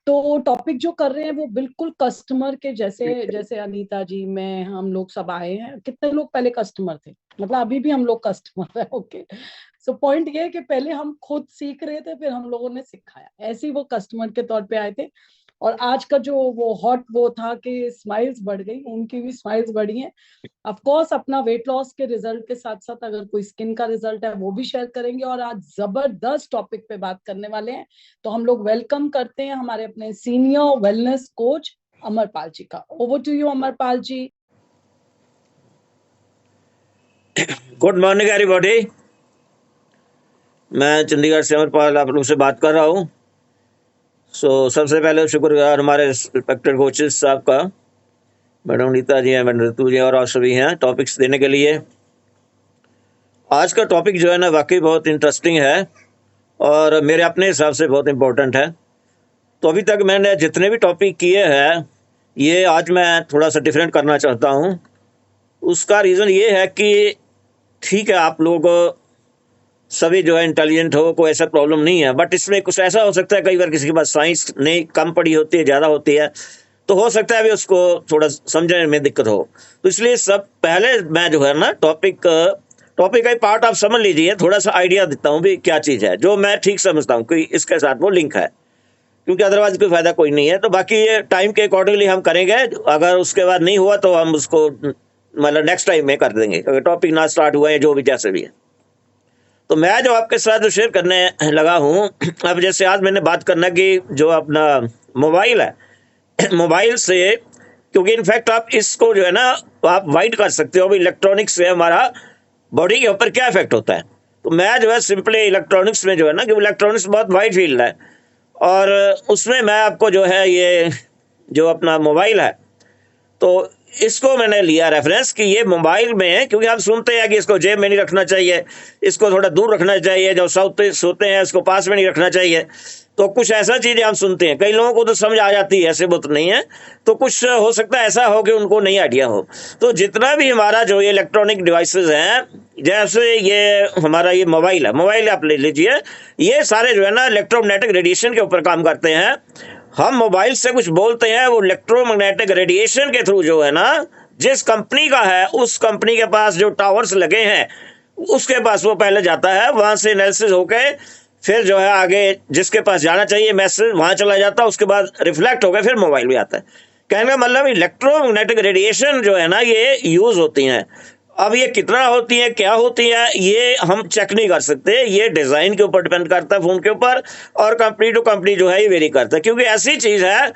तो टॉपिक जो कर रहे हैं वो बिल्कुल कस्टमर के जैसे, जैसे अनीता जी, मैं, हम लोग सब आए हैं। कितने लोग पहले कस्टमर थे, मतलब अभी भी हम लोग कस्टमर है। ओके, सो पॉइंट ये है कि पहले हम खुद सीख रहे थे, फिर हम लोगों ने सिखाया, ऐसे ही वो कस्टमर के तौर पे आए थे। और आज का जो वो हॉट वो था कि स्माइल्स बढ़ गई, उनकी भी स्माइल्स बढ़ी हैं। ऑफ कोर्स अपना वेट लॉस के रिजल्ट के साथ साथ अगर कोई स्किन का रिजल्ट है वो भी शेयर करेंगे। और आज जबरदस्त टॉपिक पे बात करने वाले हैं। तो हम लोग वेलकम करते हैं हमारे अपने senior wellness coach Amarpal ji का। Over to you Amarpal ji. Good morning everybody. मैं चंडीगढ़ से अमरपाल आप लोग से बात कर रहा हूँ। सबसे पहले शुक्रगुजार हमारे रिस्पेक्टेड कोचेस साहब का, मैडम नीता जी हैं, मैडम ऋतु जी और सभी हैं, टॉपिक्स देने के लिए। आज का टॉपिक जो है ना वाकई बहुत इंटरेस्टिंग है और मेरे अपने हिसाब से बहुत इम्पोर्टेंट है। तो अभी तक मैंने जितने भी टॉपिक किए हैं ये आज मैं थोड़ा सा डिफरेंट करना चाहता हूँ। उसका रीज़न ये है कि ठीक है आप लोग सभी जो है इंटेलिजेंट हो, कोई ऐसा प्रॉब्लम नहीं है, बट इसमें कुछ ऐसा हो सकता है कई बार किसी के पास साइंस नहीं कम पड़ी होती है, ज़्यादा होती है, तो हो सकता है अभी उसको थोड़ा समझने में दिक्कत हो। तो इसलिए सब पहले मैं जो है ना टॉपिक टॉपिक का पार्ट आप समझ लीजिए, थोड़ा सा आइडिया देता हूँ भी क्या चीज़ है जो मैं ठीक समझता हूँ कि इसके साथ वो लिंक है, क्योंकि अदरवाइज कोई फायदा कोई नहीं है। तो बाकी ये टाइम के अकॉर्डिंगली हम करेंगे, अगर उसके बाद नहीं हुआ तो हम उसको मतलब नेक्स्ट टाइम में कर देंगे, अगर टॉपिक ना स्टार्ट हुआ है जो भी जैसे भी है। तो मैं जो आपके साथ शेयर करने लगा हूँ, अब जैसे आज मैंने बात करना कि जो अपना मोबाइल है मोबाइल से, क्योंकि इनफैक्ट आप इसको जो है ना आप वाइड कर सकते हो, इलेक्ट्रॉनिक्स से हमारा बॉडी के ऊपर क्या इफेक्ट होता है। तो मैं जो है सिंपली इलेक्ट्रॉनिक्स में जो है ना, कि इलेक्ट्रॉनिक्स बहुत वाइड फील्ड है और उसमें मैं आपको जो है ये जो अपना मोबाइल है, तो इसको मैंने लिया रेफरेंस कि ये मोबाइल में है, क्योंकि हम सुनते हैं कि इसको जेब में नहीं रखना चाहिए, इसको थोड़ा दूर रखना चाहिए, जब सोते सोते हैं इसको पास में नहीं रखना चाहिए। तो कुछ ऐसा चीज़ें हम सुनते हैं, कई लोगों को तो समझ आ जाती है, ऐसे बहुत नहीं है। तो कुछ हो सकता है ऐसा हो कि उनको नहीं आइडिया हो। तो जितना भी हमारा जो ये इलेक्ट्रॉनिक डिवाइसेस हैं, जैसे ये हमारा ये मोबाइल आप ले लीजिए, ये सारे जो है ना इलेक्ट्रोमैग्नेटिक रेडिएशन के ऊपर काम करते हैं। हम मोबाइल से कुछ बोलते हैं, वो इलेक्ट्रोमैग्नेटिक रेडिएशन के थ्रू जो है ना, जिस कंपनी का है उस कंपनी के पास जो टावर्स लगे हैं उसके पास वो पहले जाता है, वहां से एनालिसिस होके फिर जो है आगे जिसके पास जाना चाहिए मैसेज वहां चला जाता है, उसके बाद रिफ्लेक्ट होकर फिर मोबाइल में आता है। कहने का मतलब इलेक्ट्रोमैग्नेटिक रेडिएशन जो है ना ये यूज होती हैं। अब ये कितना होती है क्या होती है ये हम चेक नहीं कर सकते, ये डिजाइन के ऊपर डिपेंड करता है, फोन के ऊपर, और कंपनी टू कंपनी जो है ये वेरी करता है, क्योंकि ऐसी चीज है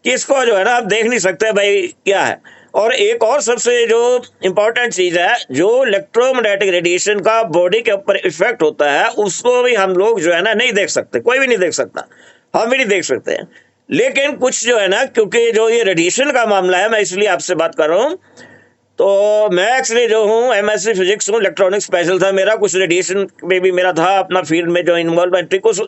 कि इसको जो है ना आप देख नहीं सकते भाई क्या है। और एक और सबसे जो इंपॉर्टेंट चीज है, जो इलेक्ट्रोमैग्नेटिक रेडिएशन का बॉडी के ऊपर इफेक्ट होता है उसको भी हम लोग जो है ना नहीं देख सकते, कोई भी नहीं देख सकता, हम भी नहीं देख सकते हैं। लेकिन कुछ जो है ना, क्योंकि जो ये रेडिएशन का मामला है मैं इसलिए आपसे बात कर रहा हूँ। तो मैं एक्चुअली जो हूँ एमएससी फिजिक्स हूँ, इलेक्ट्रॉनिक्स स्पेशल था मेरा, कुछ रेडिएशन में भी मेरा था अपना फील्ड में जो इन्वॉल्वमेंट थी कुछ।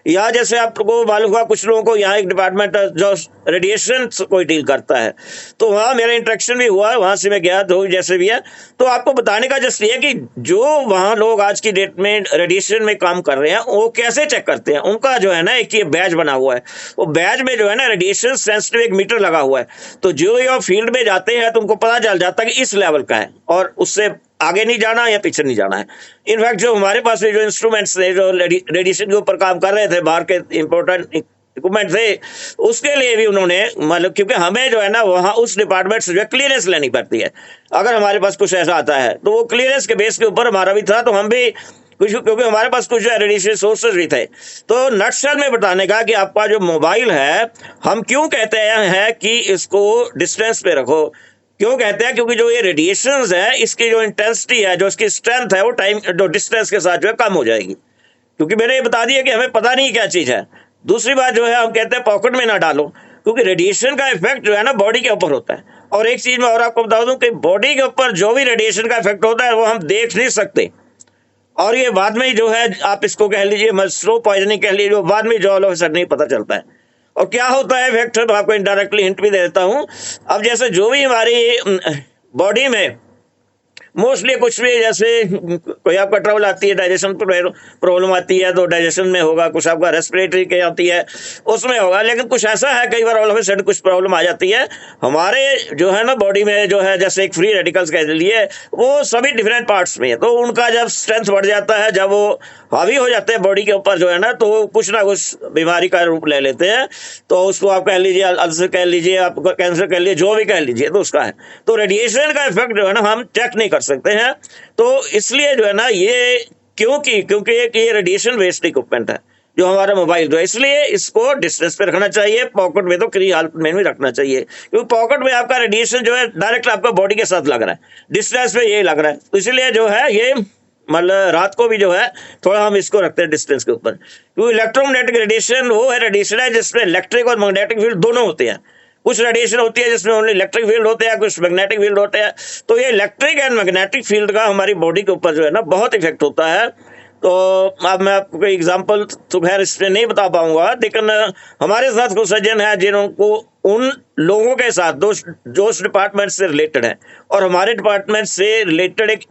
यहाँ जैसे आपको मालूम होगा कुछ लोगों को यहाँ एक डिपार्टमेंट जो रेडिएशन कोई डील करता है, तो वहाँ मेरा इंटरेक्शन भी हुआ, वहाँ से मैं गया तो जैसे भी है। तो आपको बताने का जस्ट ये है कि जो वहाँ लोग आज की डेट में रेडिएशन में काम कर रहे हैं वो कैसे चेक करते हैं, उनका जो है ना एक ये बैज बना हुआ है, वो बैज में जो है ना रेडिएशन सेंसिटिव एक मीटर लगा हुआ है। तो जो ये फील्ड में जाते हैं तो उनको पता चल जाता है कि इस लेवल का है और उससे आगे नहीं जाना या पीछे नहीं जाना है। इनफैक्ट जो हमारे पास भी जो इंस्ट्रूमेंट्स थे जो रेडिएशन के ऊपर काम कर रहे थे, बाहर के इंपॉर्टेंट इक्विपमेंट थे, उसके लिए भी उन्होंने मतलब, क्योंकि हमें जो है ना वहाँ उस डिपार्टमेंट से जो क्लियरेंस लेनी पड़ती है, अगर हमारे पास कुछ ऐसा आता है तो वो क्लियरेंस के बेस के ऊपर हमारा भी था, तो हम भी कुछ, क्योंकि हमारे पास कुछ रेडिएशन सोर्सेज भी थे। तो नटशल में बताने का कि आपका जो मोबाइल है, हम क्यों कहते हैं कि इसको डिस्टेंस पे रखो, क्यों कहते हैं, क्योंकि जो ये रेडिएशंस है इसकी जो इंटेंसिटी है, जो इसकी स्ट्रेंथ है, वो टाइम जो डिस्टेंस के साथ जो है कम हो जाएगी, क्योंकि मैंने ये बता दिया कि हमें पता नहीं क्या चीज है। दूसरी बात जो है हम कहते हैं पॉकेट में ना डालो, क्योंकि रेडिएशन का इफेक्ट जो है ना बॉडी के ऊपर होता है। और एक चीज मैं और आपको बता दूं कि बॉडी के ऊपर जो भी रेडिएशन का इफेक्ट होता है वो हम देख नहीं सकते, और ये बाद में जो है आप इसको कह लीजिए स्लो पॉइजनिंग कह लीजिए, बाद में जो ऑल नहीं पता चलता है। और क्या होता है इफेक्ट, तो आपको इनडायरेक्टली हिंट भी दे देता हूं। अब जैसे जो भी हमारी बॉडी में मोस्टली कुछ भी जैसे कोई आपका ट्रबल आती है, डाइजेशन प्रॉब्लम आती है तो डाइजेशन में होगा, कुछ आपका रेस्पिरेटरी के आती है उसमें होगा, लेकिन कुछ ऐसा है कई बार ऑल ऑफ सडन कुछ प्रॉब्लम आ जाती है हमारे जो है ना बॉडी में, जो है जैसे एक फ्री रेडिकल्स कह लिए, वो सभी डिफरेंट पार्ट्स में है, तो उनका जब स्ट्रेंथ बढ़ जाता है, जब वो हावी हो जाते हैं बॉडी के ऊपर जो है ना, तो कुछ ना कुछ बीमारी का रूप ले लेते हैं। तो उसको आप कह लीजिए अल्सर कह लीजिए, आप कैंसर कह लीजिए, जो भी कह लीजिए, तो उसका है। तो रेडिएशन का इफेक्ट जो है ना हम चेक नहीं कर सकते हैं, तो इसलिए जो है ना ये क्योंकि ये रेडिएशन वेस्ट इक्विपमेंट है जो हमारा मोबाइल जो है, इसलिए इसको डिस्टेंस पे रखना चाहिए, पॉकेट में तो किसी हालत में भी रखना चाहिए, क्योंकि पॉकेट में आपका रेडिएशन जो है डायरेक्ट आपका बॉडी के साथ लग रहा है, डिस्टेंस पे ये लग रहा है, तो इसलिए जो है ये मतलब रात को भी जो है थोड़ा हम इसको रखते हैं डिस्टेंस के ऊपर, क्योंकि इलेक्ट्रोमैग्नेटिक रेडिएशन वो है रेडिएशन है जिसमें इलेक्ट्रिक और मैग्नेटिक फील्ड दोनों होते हैं। कुछ रेडिएशन होती है जिसमें ओनली इलेक्ट्रिक फील्ड होते हैं, कुछ मैग्नेटिक फील्ड होते हैं, तो ये इलेक्ट्रिक एंड मैग्नेटिक फील्ड का हमारी बॉडी के ऊपर जो है ना बहुत इफेक्ट होता है। तो अब मैं आपको कोई एग्जांपल तो खैर इसमें नहीं बता पाऊंगा, लेकिन हमारे साथ कुछ सज्जन है जिनको उन लोगों के साथ जो उस डिपार्टमेंट से रिलेटेड है और हमारे डिपार्टमेंट से रिलेटेड एक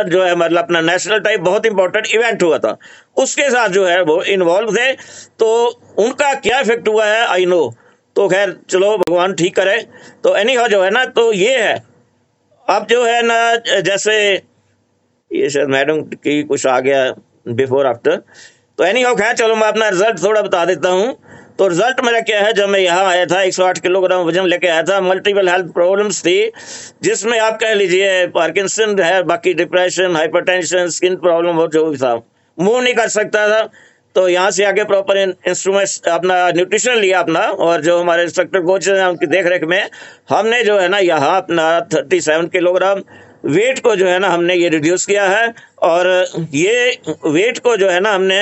जो है मतलब अपना नेशनल टाइप बहुत इंपॉर्टेंट इवेंट हुआ था, उसके साथ जो है वो इन्वॉल्व थे, तो उनका क्या इफेक्ट हुआ है आई नो। तो खैर चलो भगवान ठीक करे। तो एनी हाउ जो है ना, तो ये है अब जो है ना, जैसे ये शायद मैडम की कुछ आ गया बिफोर आफ्टर, तो एनी हाउ खैर चलो मैं अपना रिजल्ट थोड़ा बता देता हूँ। तो रिजल्ट मेरा क्या है, जब मैं यहाँ आया था 108 किलोग्राम वजन लेके आया था, मल्टीपल हेल्थ प्रॉब्लम्स थी जिसमें आप कह लीजिए पार्किंसन है, बाकी डिप्रेशन, हाइपरटेंशन, स्किन प्रॉब्लम और जो भी था, मूव नहीं कर सकता था। तो यहाँ से आगे प्रॉपर इंस्ट्रूमेंट्स अपना न्यूट्रिशन लिया अपना, और जो हमारे इंस्ट्रक्टर कोच हैं उनकी देख रेख में हमने जो है ना यहाँ अपना 37 किलोग्राम वेट को जो है ना हमने ये रिड्यूस किया है, और ये वेट को जो है ना हमने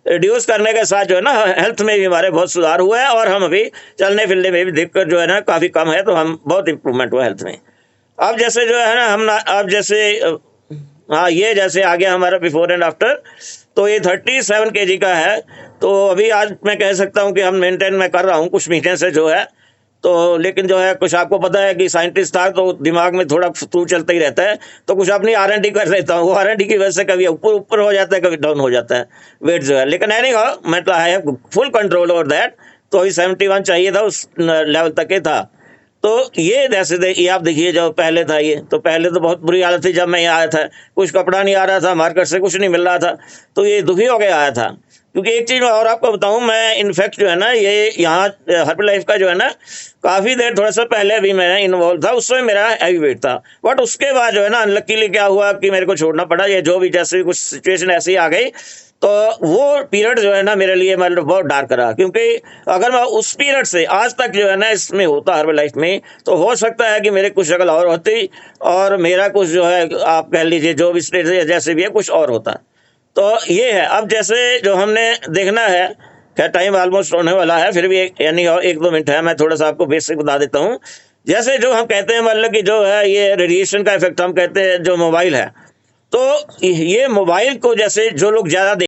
रिड्यूस करने के साथ जो है ना हेल्थ में भी हमारे बहुत सुधार हुआ है, और हम अभी चलने फिरने में भी दिक्कत जो है ना काफ़ी कम है, तो हम बहुत इम्प्रूवमेंट हुआ हेल्थ में। अब जैसे जो है ना हम अब जैसे हाँ ये जैसे आ गया हमारा बिफोर एंड आफ्टर, तो ये 37 kg का है। तो अभी आज मैं कह सकता हूँ कि हम मेंटेन मैं कर रहा हूँ कुछ महीने से जो है, तो लेकिन जो है कुछ आपको पता है कि साइंटिस्ट था तो दिमाग में थोड़ा फ्लू चलता ही रहता है, तो कुछ अपनी R&D कर लेता हूँ, वो R&D की वजह से कभी ऊपर हो जाता है, कभी डाउन हो जाता है वेट जो है, लेकिन एनी हाउ मैं तो I have full control over that. तो अभी 71 चाहिए था, उस लेवल तक ही था। तो ये जैसे ये आप देखिए जो पहले था, ये तो पहले तो बहुत बुरी हालत थी जब मैं यहाँ आया था, कुछ कपड़ा नहीं आ रहा था, मार्केट से कुछ नहीं मिल रहा था, तो ये दुखी हो गया आया था। क्योंकि एक चीज़ मैं और आपको बताऊं, मैं इनफैक्ट जो है ना ये यहाँ हर्बल लाइफ का जो है ना काफ़ी देर थोड़ा सा पहले भी मैं इन्वॉल्व था, उस समय मेरा हैवी वेट था, बट उसके बाद जो है ना अनलकीली क्या हुआ कि मेरे को छोड़ना पड़ा, ये जो भी जैसे कुछ सिचुएशन ऐसी आ गई, तो वो पीरियड जो है ना मेरे लिए मतलब बहुत डार्क रहा, क्योंकि अगर मैं उस पीरियड से आज तक जो है ना इसमें होता हर्बल लाइफ में, तो हो सकता है कि मेरे कुछ शक्ल और होती और मेरा कुछ जो है आप कह लीजिए जो भी स्टेट जैसे भी है कुछ और होता। तो ये है। अब जैसे जो हमने देखना है, खैर टाइम ऑलमोस्ट होने वाला है, फिर भी यानी 1-2 मिनट है, मैं थोड़ा सा आपको बेसिक बता देता हूँ। जैसे जो हम कहते हैं मतलब कि जो है ये रेडिएशन का इफेक्ट हम कहते हैं जो मोबाइल है, तो ये मोबाइल को जैसे जो लोग ज़्यादा